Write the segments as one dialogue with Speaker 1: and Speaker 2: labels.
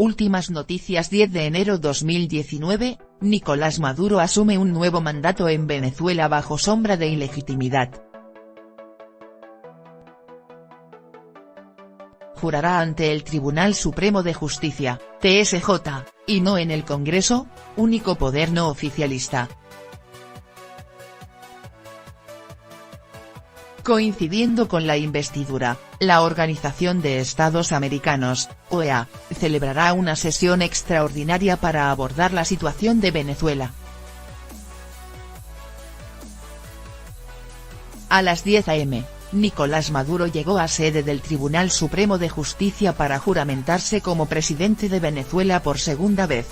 Speaker 1: Últimas noticias 10 de enero 2019, Nicolás Maduro asume un nuevo mandato en Venezuela bajo sombra de ilegitimidad. Jurará ante el Tribunal Supremo de Justicia, TSJ, y no en el Congreso, único poder no oficialista. Coincidiendo con la investidura, la Organización de Estados Americanos, OEA, celebrará una sesión extraordinaria para abordar la situación de Venezuela. A las 10 am, Nicolás Maduro llegó a sede del Tribunal Supremo de Justicia para juramentarse como presidente de Venezuela por segunda vez.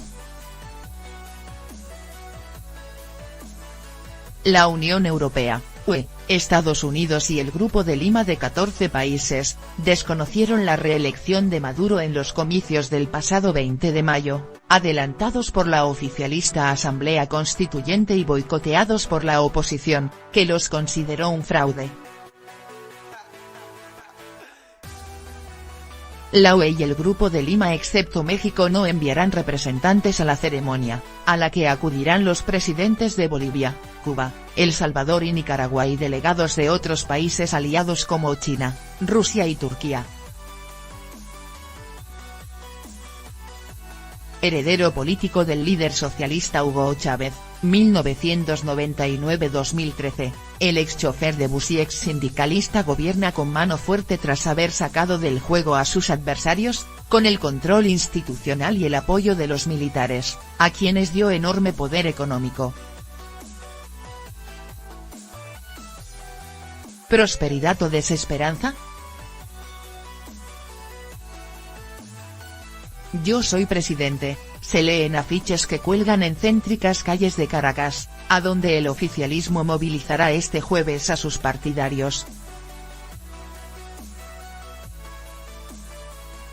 Speaker 1: La Unión Europea, UE, Estados Unidos y el Grupo de Lima de 14 países, desconocieron la reelección de Maduro en los comicios del pasado 20 de mayo, adelantados por la oficialista Asamblea Constituyente y boicoteados por la oposición, que los consideró un fraude. La UE y el Grupo de Lima excepto México no enviarán representantes a la ceremonia, a la que acudirán los presidentes de Bolivia, Cuba, El Salvador y Nicaragua y delegados de otros países aliados como China, Rusia y Turquía. Heredero político del líder socialista Hugo Chávez, 1999-2013, el ex chofer de bus y ex sindicalista gobierna con mano fuerte tras haber sacado del juego a sus adversarios, con el control institucional y el apoyo de los militares, a quienes dio enorme poder económico. ¿Prosperidad o desesperanza? Yo soy presidente, se lee en afiches que cuelgan en céntricas calles de Caracas, a donde el oficialismo movilizará este jueves a sus partidarios.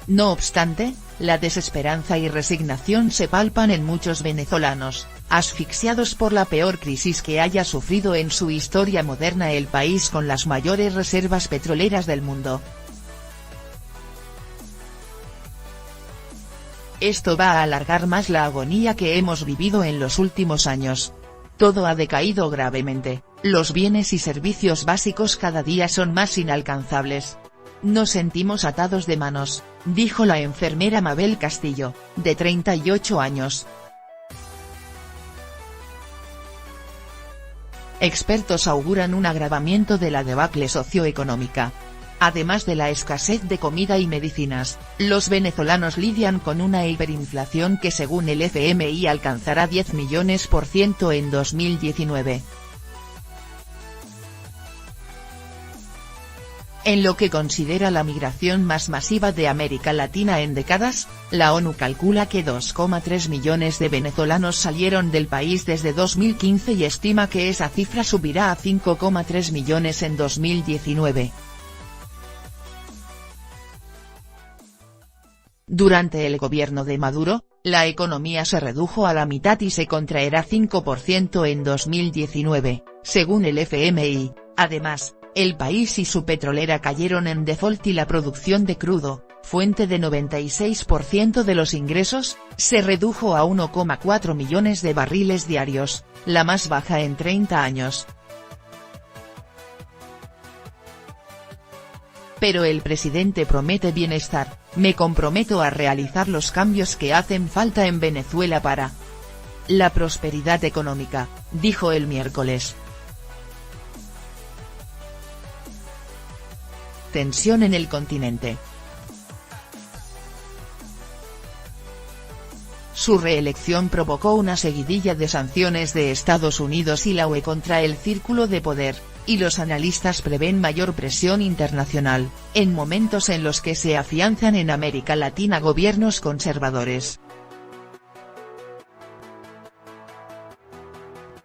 Speaker 1: No obstante, la desesperanza y resignación se palpan en muchos venezolanos, asfixiados por la peor crisis que haya sufrido en su historia moderna el país con las mayores reservas petroleras del mundo. Esto va a alargar más la agonía que hemos vivido en los últimos años. Todo ha decaído gravemente, los bienes y servicios básicos cada día son más inalcanzables. Nos sentimos atados de manos, dijo la enfermera Mabel Castillo, de 38 años. Expertos auguran un agravamiento de la debacle socioeconómica. Además de la escasez de comida y medicinas, los venezolanos lidian con una hiperinflación que según el FMI alcanzará 10 millones % en 2019. En lo que considera la migración más masiva de América Latina en décadas, la ONU calcula que 2,3 millones de venezolanos salieron del país desde 2015 y estima que esa cifra subirá a 5,3 millones en 2019. Durante el gobierno de Maduro, la economía se redujo a la mitad y se contraerá 5% en 2019, según el FMI. Además, el país y su petrolera cayeron en default y la producción de crudo, fuente de 96% de los ingresos, se redujo a 1,4 millones de barriles diarios, la más baja en 30 años. Pero el presidente promete bienestar: me comprometo a realizar los cambios que hacen falta en Venezuela para la prosperidad económica, dijo el miércoles. Tensión en el continente. Su reelección provocó una seguidilla de sanciones de Estados Unidos y la UE contra el círculo de poder, y los analistas prevén mayor presión internacional, en momentos en los que se afianzan en América Latina gobiernos conservadores.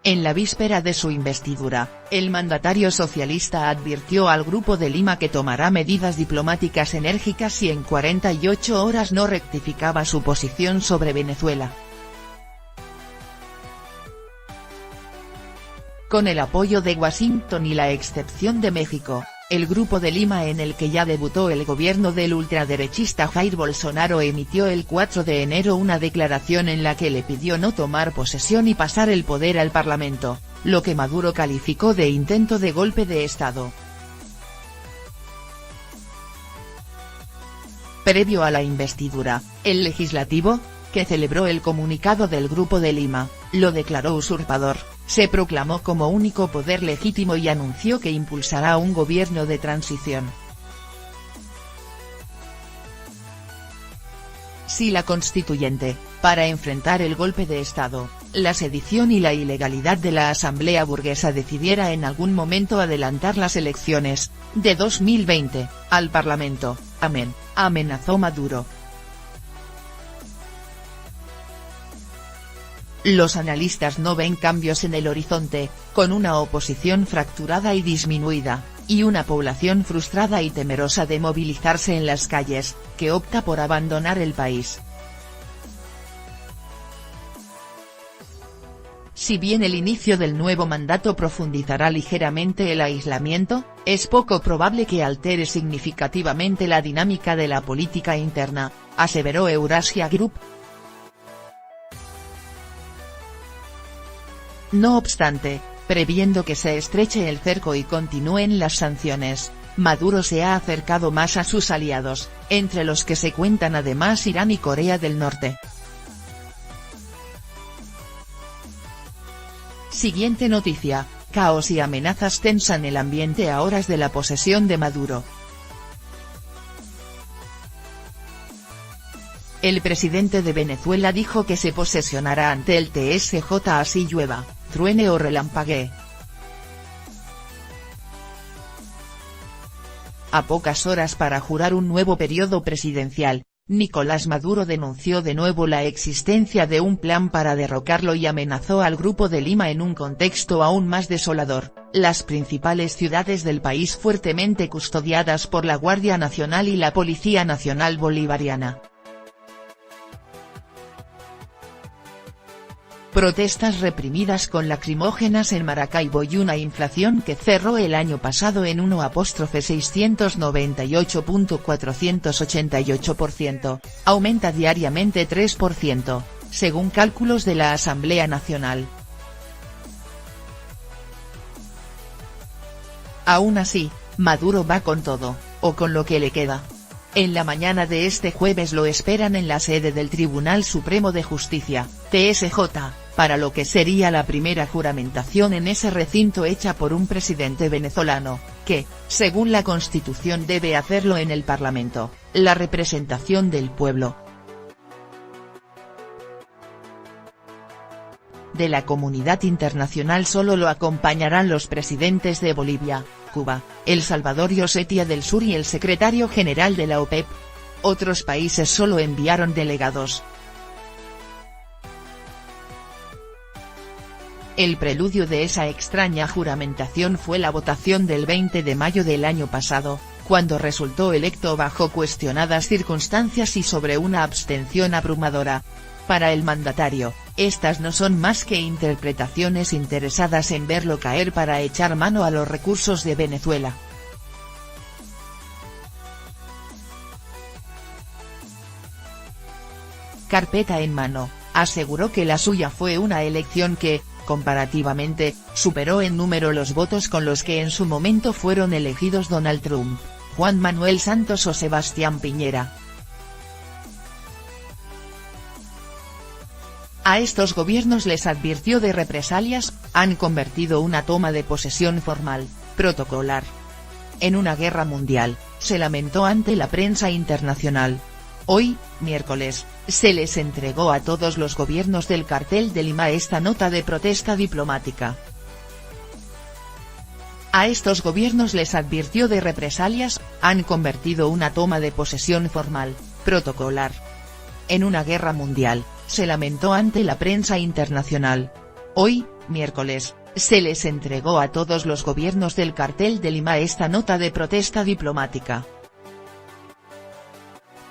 Speaker 1: En la víspera de su investidura, el mandatario socialista advirtió al Grupo de Lima que tomará medidas diplomáticas enérgicas si en 48 horas no rectificaba su posición sobre Venezuela. Con el apoyo de Washington y la excepción de México, El Grupo de Lima, en el que ya debutó el gobierno del ultraderechista Jair Bolsonaro, emitió el 4 de enero una declaración en la que le pidió no tomar posesión y pasar el poder al Parlamento, lo que Maduro calificó de intento de golpe de Estado. Previo a la investidura, el legislativo, que celebró el comunicado del Grupo de Lima, lo declaró usurpador, se proclamó como único poder legítimo y anunció que impulsará un gobierno de transición. Si la Constituyente, para enfrentar el golpe de Estado, la sedición y la ilegalidad de la Asamblea Burguesa, decidiera en algún momento adelantar las elecciones, de 2020, al Parlamento, amenazó Maduro. Los analistas no ven cambios en el horizonte, con una oposición fracturada y disminuida, y una población frustrada y temerosa de movilizarse en las calles, que opta por abandonar el país. Si bien el inicio del nuevo mandato profundizará ligeramente el aislamiento, es poco probable que altere significativamente la dinámica de la política interna, aseveró Eurasia Group. No obstante, previendo que se estreche el cerco y continúen las sanciones, Maduro se ha acercado más a sus aliados, entre los que se cuentan además Irán y Corea del Norte. Siguiente noticia: caos y amenazas tensan el ambiente a horas de la posesión de Maduro. El presidente de Venezuela dijo que se posesionará ante el TSJ así llueva, truene o relampaguee. A pocas horas para jurar un nuevo periodo presidencial, Nicolás Maduro denunció de nuevo la existencia de un plan para derrocarlo y amenazó al Grupo de Lima en un contexto aún más desolador: las principales ciudades del país fuertemente custodiadas por la Guardia Nacional y la Policía Nacional Bolivariana. Protestas reprimidas con lacrimógenas en Maracaibo y una inflación que cerró el año pasado en 1,698.488%, aumenta diariamente 3%, según cálculos de la Asamblea Nacional. Aún así, Maduro va con todo, o con lo que le queda. En la mañana de este jueves lo esperan en la sede del Tribunal Supremo de Justicia, TSJ, para lo que sería la primera juramentación en ese recinto hecha por un presidente venezolano, que, según la Constitución, debe hacerlo en el Parlamento, la representación del pueblo. De la comunidad internacional solo lo acompañarán los presidentes de Bolivia, Cuba, El Salvador y Osetia del Sur y el secretario general de la OPEP. Otros países solo enviaron delegados. El preludio de esa extraña juramentación fue la votación del 20 de mayo del año pasado, cuando resultó electo bajo cuestionadas circunstancias y sobre una abstención abrumadora. Para el mandatario, estas no son más que interpretaciones interesadas en verlo caer para echar mano a los recursos de Venezuela. Carpeta en mano, aseguró que la suya fue una elección que, comparativamente, superó en número los votos con los que en su momento fueron elegidos Donald Trump, Juan Manuel Santos o Sebastián Piñera. A estos gobiernos les advirtió de represalias: han convertido una toma de posesión formal, protocolar, en una guerra mundial, se lamentó ante la prensa internacional. Hoy, miércoles, se les entregó a todos los gobiernos del Cartel de Lima esta nota de protesta diplomática. A estos gobiernos les advirtió de represalias: han convertido una toma de posesión formal, protocolar, en una guerra mundial, se lamentó ante la prensa internacional. Hoy, miércoles, se les entregó a todos los gobiernos del Cartel de Lima esta nota de protesta diplomática.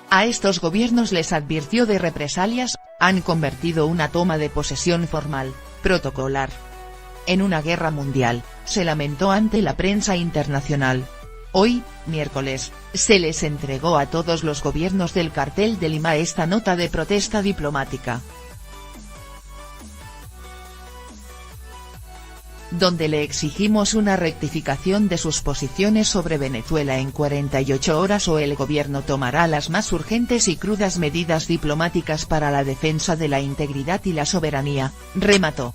Speaker 1: A estos gobiernos les advirtió de represalias: han convertido una toma de posesión formal, protocolar, en una guerra mundial, se lamentó ante la prensa internacional. Hoy, miércoles, se les entregó a todos los gobiernos del Cartel de Lima esta nota de protesta diplomática, donde le exigimos una rectificación de sus posiciones sobre Venezuela en 48 horas o el gobierno tomará las más urgentes y crudas medidas diplomáticas para la defensa de la integridad y la soberanía, remató.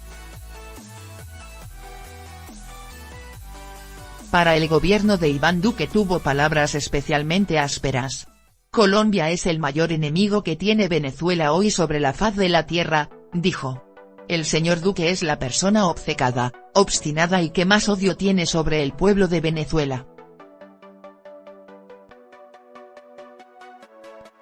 Speaker 1: Para el gobierno de Iván Duque tuvo palabras especialmente ásperas. Colombia es el mayor enemigo que tiene Venezuela hoy sobre la faz de la tierra, dijo. El señor Duque es la persona obcecada, obstinada y que más odio tiene sobre el pueblo de Venezuela.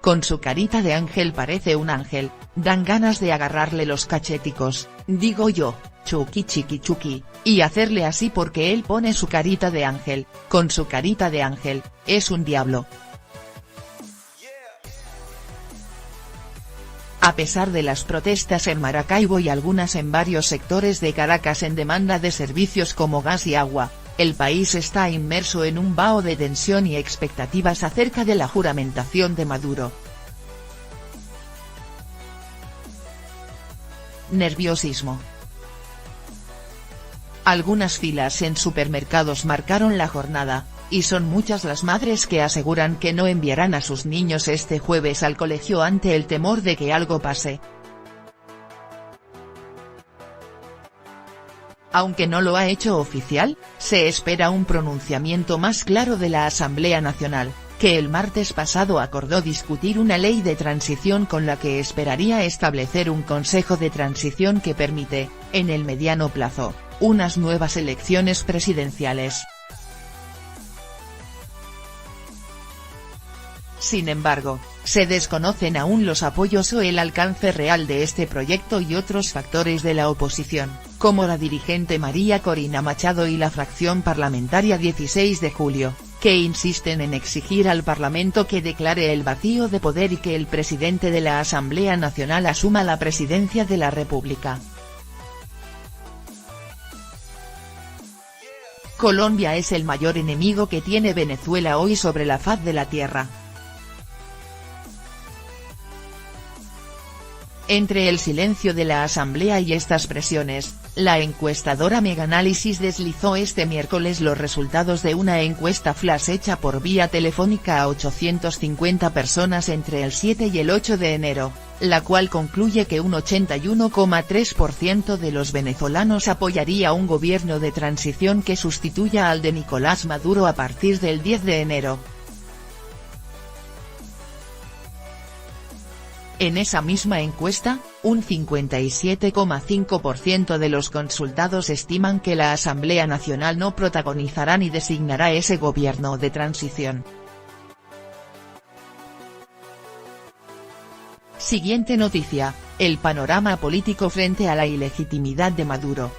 Speaker 1: Con su carita de ángel parece un ángel, dan ganas de agarrarle los cacheticos, digo yo, chuki chiqui chuki, y hacerle así porque él pone su carita de ángel, con su carita de ángel, es un diablo. A pesar de las protestas en Maracaibo y algunas en varios sectores de Caracas en demanda de servicios como gas y agua, el país está inmerso en un vaho de tensión y expectativas acerca de la juramentación de Maduro. Nerviosismo. Algunas filas en supermercados marcaron la jornada, y son muchas las madres que aseguran que no enviarán a sus niños este jueves al colegio ante el temor de que algo pase. Aunque no lo ha hecho oficial, se espera un pronunciamiento más claro de la Asamblea Nacional, que el martes pasado acordó discutir una ley de transición con la que esperaría establecer un consejo de transición que permite, en el mediano plazo, unas nuevas elecciones presidenciales. Sin embargo, se desconocen aún los apoyos o el alcance real de este proyecto y otros factores de la oposición, como la dirigente María Corina Machado y la fracción parlamentaria 16 de julio, que insisten en exigir al Parlamento que declare el vacío de poder y que el presidente de la Asamblea Nacional asuma la presidencia de la República. Colombia es el mayor enemigo que tiene Venezuela hoy sobre la faz de la tierra. Entre el silencio de la Asamblea y estas presiones, la encuestadora Megaanálisis deslizó este miércoles los resultados de una encuesta flash hecha por vía telefónica a 850 personas entre el 7 y el 8 de enero, la cual concluye que un 81,3% de los venezolanos apoyaría un gobierno de transición que sustituya al de Nicolás Maduro a partir del 10 de enero. En esa misma encuesta, un 57,5% de los consultados estiman que la Asamblea Nacional no protagonizará ni designará ese gobierno de transición. Siguiente noticia, el panorama político frente a la ilegitimidad de Maduro.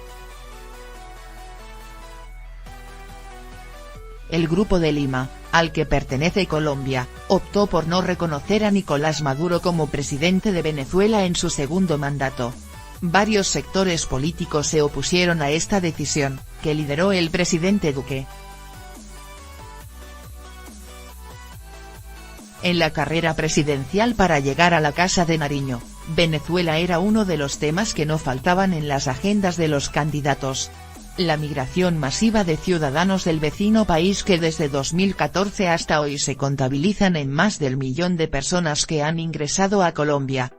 Speaker 1: El Grupo de Lima, al que pertenece Colombia, optó por no reconocer a Nicolás Maduro como presidente de Venezuela en su segundo mandato. Varios sectores políticos se opusieron a esta decisión, que lideró el presidente Duque. En la carrera presidencial para llegar a la Casa de Nariño, Venezuela era uno de los temas que no faltaban en las agendas de los candidatos. La migración masiva de ciudadanos del vecino país que desde 2014 hasta hoy se contabilizan en más del 1 millón de personas que han ingresado a Colombia.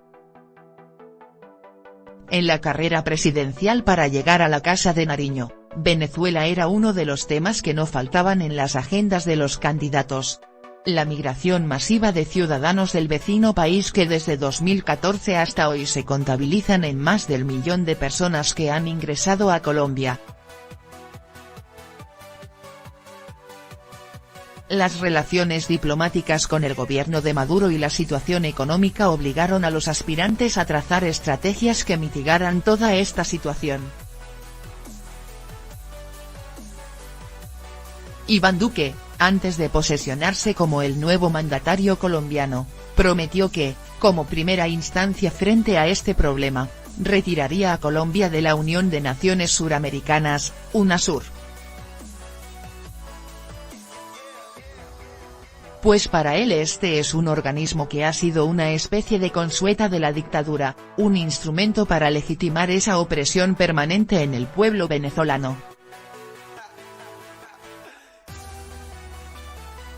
Speaker 1: En la carrera presidencial para llegar a la Casa de Nariño, Venezuela era uno de los temas que no faltaban en las agendas de los candidatos. La migración masiva de ciudadanos del vecino país que desde 2014 hasta hoy se contabilizan en más del 1 millón de personas que han ingresado a Colombia. Las relaciones diplomáticas con el gobierno de Maduro y la situación económica obligaron a los aspirantes a trazar estrategias que mitigaran toda esta situación. Iván Duque, antes de posesionarse como el nuevo mandatario colombiano, prometió que, como primera instancia frente a este problema, retiraría a Colombia de la Unión de Naciones Suramericanas, UNASUR. pues para él este es un organismo que ha sido una especie de consueta de la dictadura, un instrumento para legitimar esa opresión permanente en el pueblo venezolano.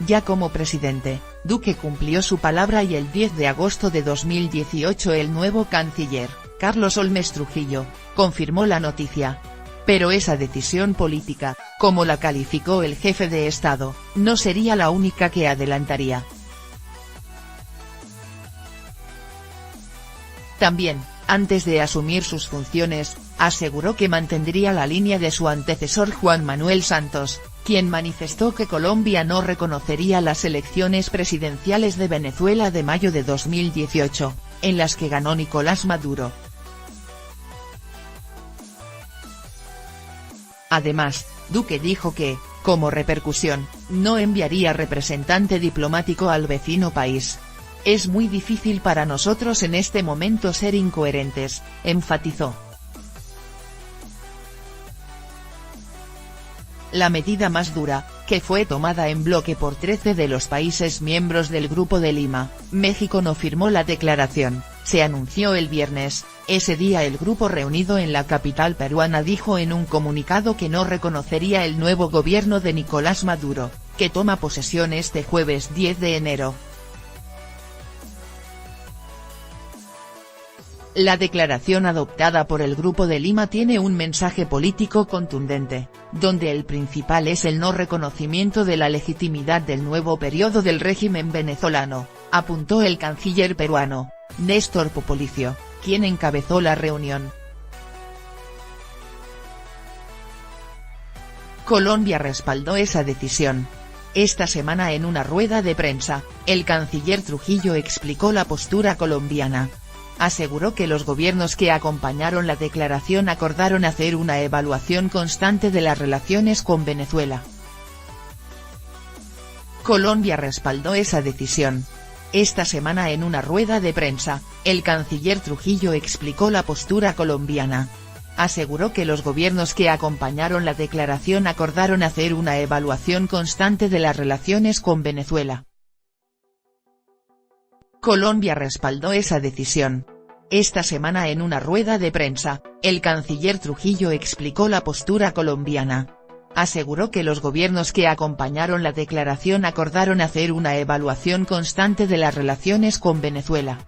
Speaker 1: Ya como presidente, Duque cumplió su palabra y el 10 de agosto de 2018 el nuevo canciller, Carlos Olmes Trujillo, confirmó la noticia. Pero esa decisión política, como la calificó el jefe de Estado, no sería la única que adelantaría. También, antes de asumir sus funciones, aseguró que mantendría la línea de su antecesor Juan Manuel Santos, quien manifestó que Colombia no reconocería las elecciones presidenciales de Venezuela de mayo de 2018, en las que ganó Nicolás Maduro. Además, Duque dijo que, como repercusión, no enviaría representante diplomático al vecino país. Es muy difícil para nosotros en este momento ser incoherentes, enfatizó. La medida más dura, que fue tomada en bloque por 13 de los países miembros del Grupo de Lima, México no firmó la declaración, se anunció el viernes. Ese día el grupo reunido en la capital peruana dijo en un comunicado que no reconocería el nuevo gobierno de Nicolás Maduro, que toma posesión este jueves 10 de enero. La declaración adoptada por el Grupo de Lima tiene un mensaje político contundente, donde el principal es el no reconocimiento de la legitimidad del nuevo periodo del régimen venezolano, apuntó el canciller peruano, Néstor Popolicio, quien encabezó la reunión. Colombia respaldó esa decisión. Esta semana en una rueda de prensa, el canciller Trujillo explicó la postura colombiana. Aseguró que los gobiernos que acompañaron la declaración acordaron hacer una evaluación constante de las relaciones con Venezuela. Colombia respaldó esa decisión. Esta semana en una rueda de prensa, el canciller Trujillo explicó la postura colombiana. Aseguró que los gobiernos que acompañaron la declaración acordaron hacer una evaluación constante de las relaciones con Venezuela. Colombia respaldó esa decisión. Esta semana en una rueda de prensa, el canciller Trujillo explicó la postura colombiana. Aseguró que los gobiernos que acompañaron la declaración acordaron hacer una evaluación constante de las relaciones con Venezuela.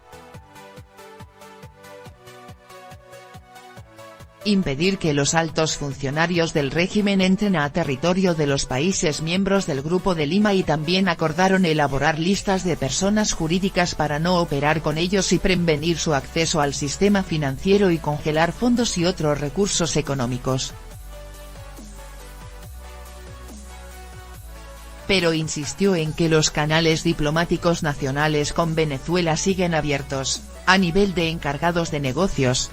Speaker 1: Impedir que los altos funcionarios del régimen entren a territorio de los países miembros del Grupo de Lima y también acordaron elaborar listas de personas jurídicas para no operar con ellos y prevenir su acceso al sistema financiero y congelar fondos y otros recursos económicos. Pero insistió en que los canales diplomáticos nacionales con Venezuela siguen abiertos, a nivel de encargados de negocios.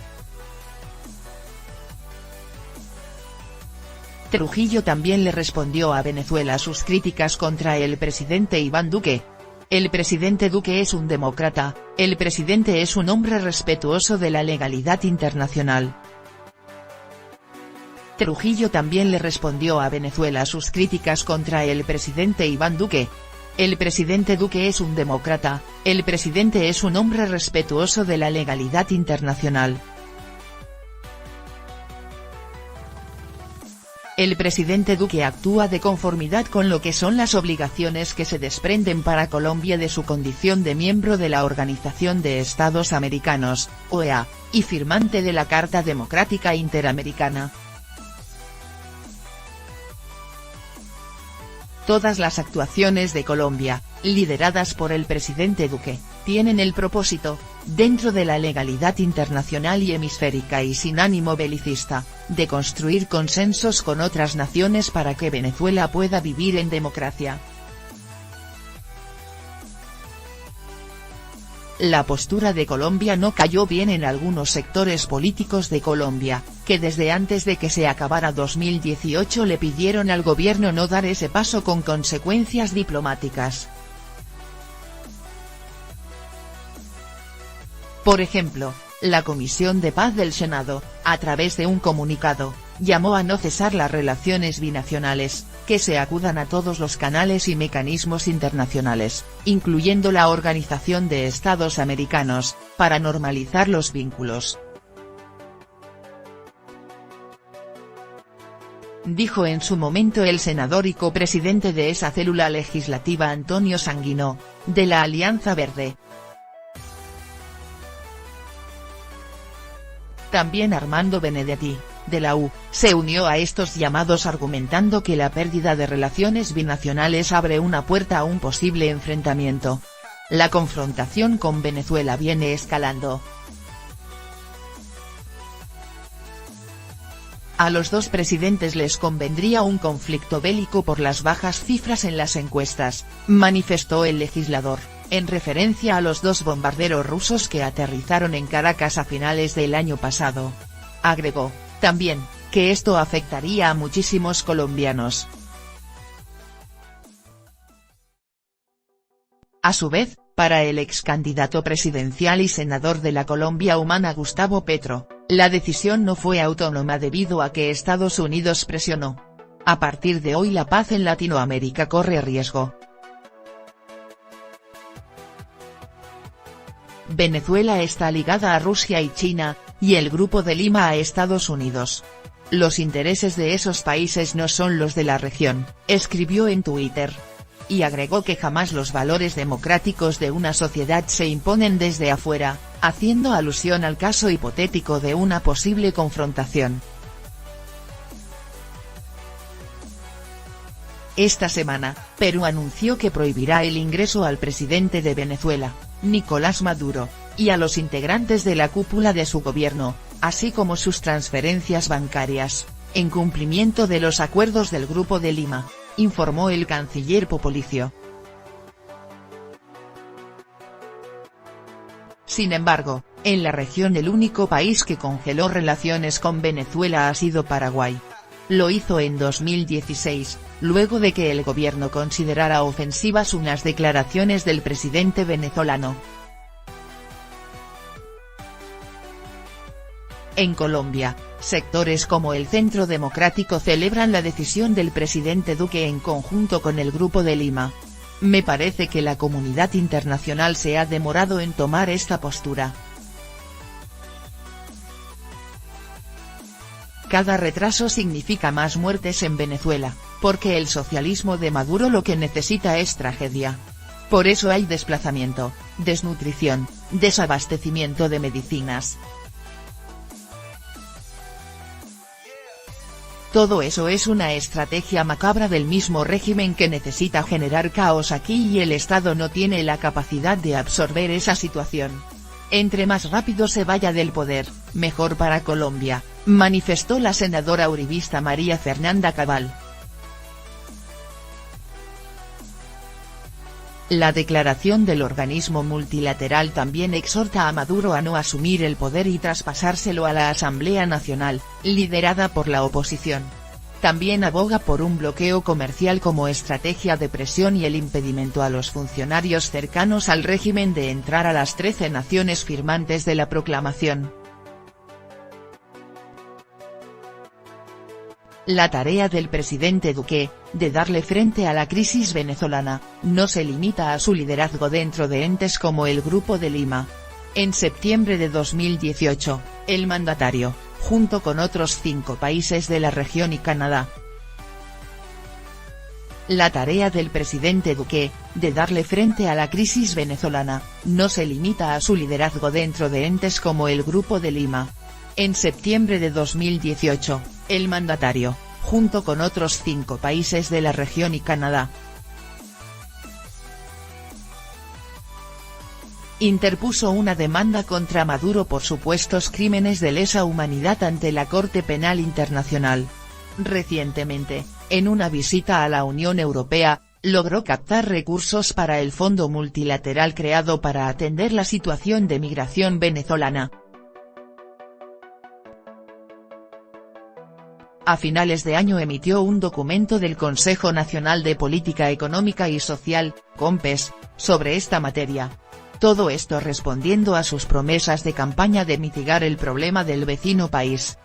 Speaker 1: Trujillo también le respondió a Venezuela sus críticas contra el presidente Iván Duque. El presidente Duque es un demócrata, el presidente es un hombre respetuoso de la legalidad internacional. Trujillo también le respondió a Venezuela sus críticas contra el presidente Iván Duque. El presidente Duque es un demócrata, el presidente es un hombre respetuoso de la legalidad internacional. El presidente Duque actúa de conformidad con lo que son las obligaciones que se desprenden para Colombia de su condición de miembro de la Organización de Estados Americanos, OEA, y firmante de la Carta Democrática Interamericana. Todas las actuaciones de Colombia, lideradas por el presidente Duque, tienen el propósito, dentro de la legalidad internacional y hemisférica y sin ánimo belicista, de construir consensos con otras naciones para que Venezuela pueda vivir en democracia. La postura de Colombia no cayó bien en algunos sectores políticos de Colombia, que desde antes de que se acabara 2018 le pidieron al gobierno no dar ese paso con consecuencias diplomáticas. Por ejemplo, la Comisión de Paz del Senado, a través de un comunicado, llamó a no cesar las relaciones binacionales, que se acudan a todos los canales y mecanismos internacionales, incluyendo la Organización de Estados Americanos, para normalizar los vínculos. Dijo en su momento el senador y copresidente de esa célula legislativa Antonio Sanguino, de la Alianza Verde. También Armando Benedetti, de la U, se unió a estos llamados argumentando que la pérdida de relaciones binacionales abre una puerta a un posible enfrentamiento. La confrontación con Venezuela viene escalando. A los dos presidentes les convendría un conflicto bélico por las bajas cifras en las encuestas, manifestó el legislador, en referencia a los dos bombarderos rusos que aterrizaron en Caracas a finales del año pasado. Agregó, también, que esto afectaría a muchísimos colombianos. A su vez, para el ex candidato presidencial y senador de la Colombia Humana Gustavo Petro, la decisión no fue autónoma debido a que Estados Unidos presionó. A partir de hoy la paz en Latinoamérica corre riesgo. Venezuela está ligada a Rusia y China, y el Grupo de Lima a Estados Unidos. Los intereses de esos países no son los de la región, escribió en Twitter. Y agregó que jamás los valores democráticos de una sociedad se imponen desde afuera, haciendo alusión al caso hipotético de una posible confrontación. Esta semana, Perú anunció que prohibirá el ingreso al presidente de Venezuela, Nicolás Maduro, y a los integrantes de la cúpula de su gobierno, así como sus transferencias bancarias, en cumplimiento de los acuerdos del Grupo de Lima, informó el canciller Popolicio. Sin embargo, en la región el único país que congeló relaciones con Venezuela ha sido Paraguay. Lo hizo en 2016, luego de que el gobierno considerara ofensivas unas declaraciones del presidente venezolano. En Colombia, sectores como el Centro Democrático celebran la decisión del presidente Duque en conjunto con el Grupo de Lima. Me parece que la comunidad internacional se ha demorado en tomar esta postura. Cada retraso significa más muertes en Venezuela, porque el socialismo de Maduro lo que necesita es tragedia. Por eso hay desplazamiento, desnutrición, desabastecimiento de medicinas. Todo eso es una estrategia macabra del mismo régimen que necesita generar caos aquí y el Estado no tiene la capacidad de absorber esa situación. Entre más rápido se vaya del poder, mejor para Colombia, manifestó la senadora uribista María Fernanda Cabal. La declaración del organismo multilateral también exhorta a Maduro a no asumir el poder y traspasárselo a la Asamblea Nacional, liderada por la oposición. También aboga por un bloqueo comercial como estrategia de presión y el impedimento a los funcionarios cercanos al régimen de entrar a las 13 naciones firmantes de la proclamación. La tarea del presidente Duque, de darle frente a la crisis venezolana, no se limita a su liderazgo dentro de entes como el Grupo de Lima. En septiembre de 2018, el mandatario, junto con otros 5 países de la región y Canadá. La tarea del presidente Duque, de darle frente a la crisis venezolana, no se limita a su liderazgo dentro de entes como el Grupo de Lima. En septiembre de 2018, el mandatario, junto con otros 5 países de la región y Canadá, interpuso una demanda contra Maduro por supuestos crímenes de lesa humanidad ante la Corte Penal Internacional. Recientemente, en una visita a la Unión Europea, logró captar recursos para el Fondo Multilateral creado para atender la situación de migración venezolana. A finales de año emitió un documento del Consejo Nacional de Política Económica y Social, COMPES, sobre esta materia. Todo esto respondiendo a sus promesas de campaña de mitigar el problema del vecino país.